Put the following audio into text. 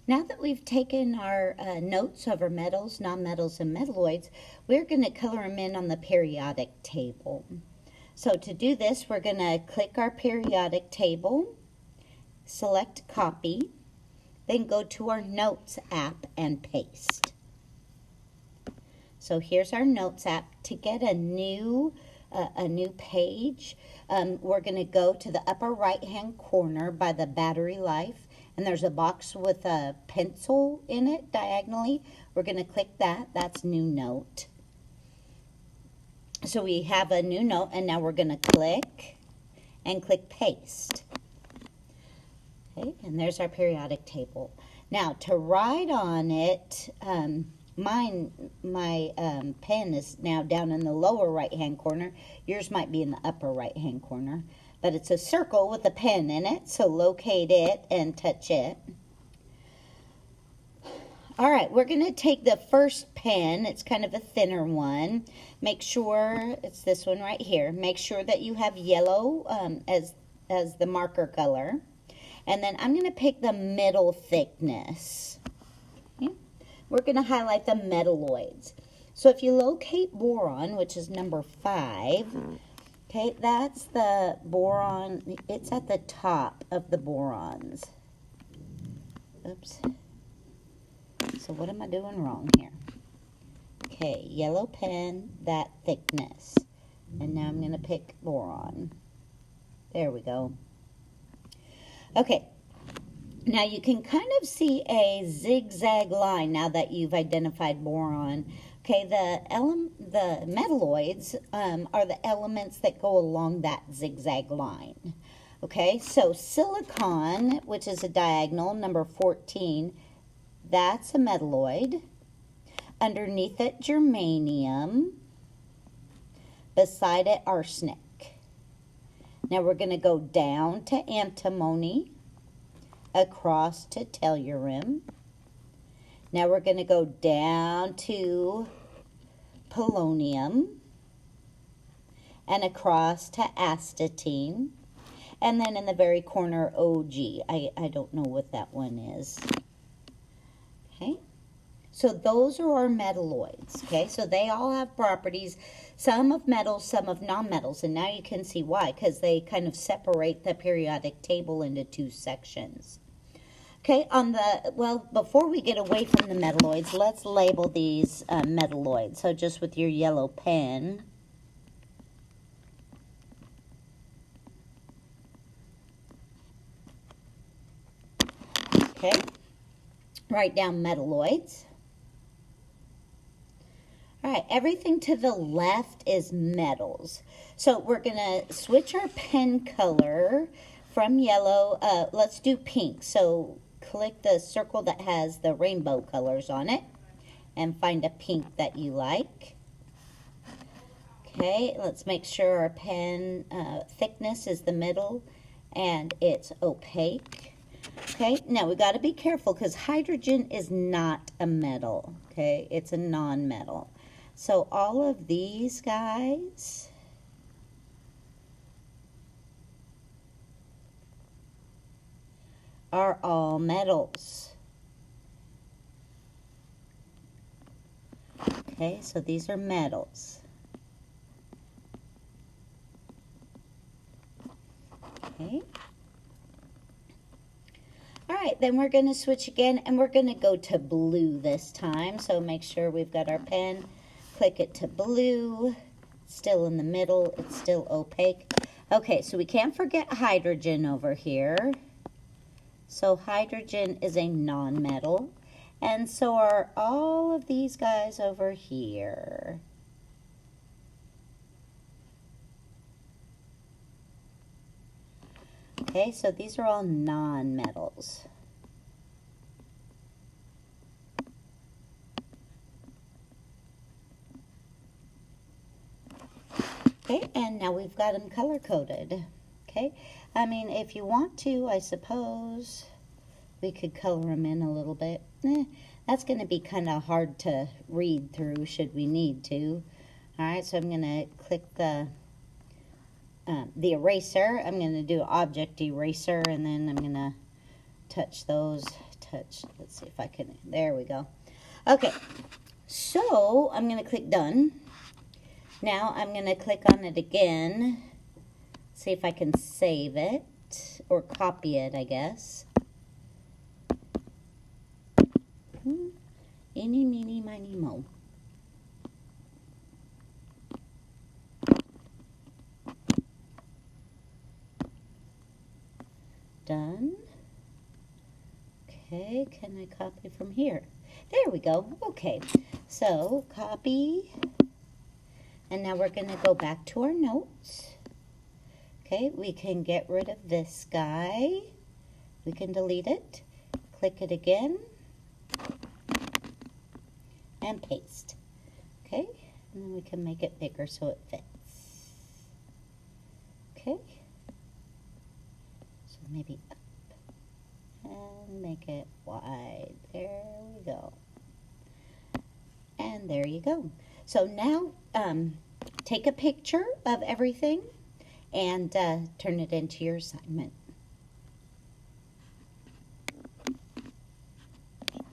Now that we've taken our notes over metals, nonmetals, and metalloids, we're going to color them in on the periodic table. So to do this, we're going to click our periodic table, select copy, then go to our Notes app and paste. So here's our Notes app. To get a new page, we're going to go to the upper right-hand corner by the battery life, and there's a box with a pencil in it diagonally. We're going to click that. That's New Note. So we have a new note, and now we're going to click Paste. Okay, and there's our periodic table. Now to write on it, my pen is now down in the lower right-hand corner. Yours might be in the upper right-hand corner. But it's a circle with a pen in it, so locate it and touch it. All right, we're going to take the first pen. It's kind of a thinner one. Make sure, it's this one right here. Make sure that you have yellow as the marker color. And then I'm going to pick the middle thickness. Okay. We're going to highlight the metalloids. So if you locate boron, which is number 5, okay, that's the boron. It's at the top of the borons. Oops. So what am I doing wrong here? Okay, yellow pen, that thickness. And now I'm going to pick boron. There we go. Okay, now you can kind of see a zigzag line now that you've identified boron. Okay, the metalloids are the elements that go along that zigzag line. Okay, so silicon, which is a diagonal, number 14, that's a metalloid. Underneath it, germanium. Beside it, arsenic. Now we're going to go down to antimony, across to tellurium. Now we're going to go down to polonium and across to astatine. And then in the very corner, OG. I don't know what that one is. Okay. So those are our metalloids. Okay. So they all have properties, some of metals, some of nonmetals. And now you can see why, because they kind of separate the periodic table into 2 sections. Okay, before we get away from the metalloids, let's label these metalloids. So just with your yellow pen. Okay, write down metalloids. All right, everything to the left is metals. So we're going to switch our pen color from yellow. Let's do pink. So click the circle that has the rainbow colors on it and find a pink that you like. Okay, let's make sure our pen thickness is the middle and it's opaque. Okay, now we got to be careful because hydrogen is not a metal. Okay, it's a non-metal. So all of these guys are all metals. Okay, so these are metals. Okay. All right, then we're going to switch again, and we're going to go to blue this time. So make sure we've got our pen. Click it to blue. Still in the middle. It's still opaque. Okay, so we can't forget hydrogen over here. So hydrogen is a non-metal, and so are all of these guys over here. Okay, so these are all non-metals. Okay, and now we've got them color-coded. Okay, I mean, if you want to, I suppose we could color them in a little bit. That's going to be kind of hard to read through should we need to. All right, so I'm going to click the eraser. I'm going to do object eraser, and then I'm going to touch those touch. Let's see if I can, there we go. Okay, so I'm going to click done. Now I'm going to click on it again, see if I can save it, or copy it, I guess. Eeny, meeny, miny, mo. Done. Okay, can I copy from here? There we go. Okay, so copy. And now we're going to go back to our notes. Okay, we can get rid of this guy. We can delete it. Click it again. And paste. Okay, and then we can make it bigger so it fits. Okay. So maybe up. And make it wide. There we go. And there you go. So now take a picture of everything and turn it into your assignment.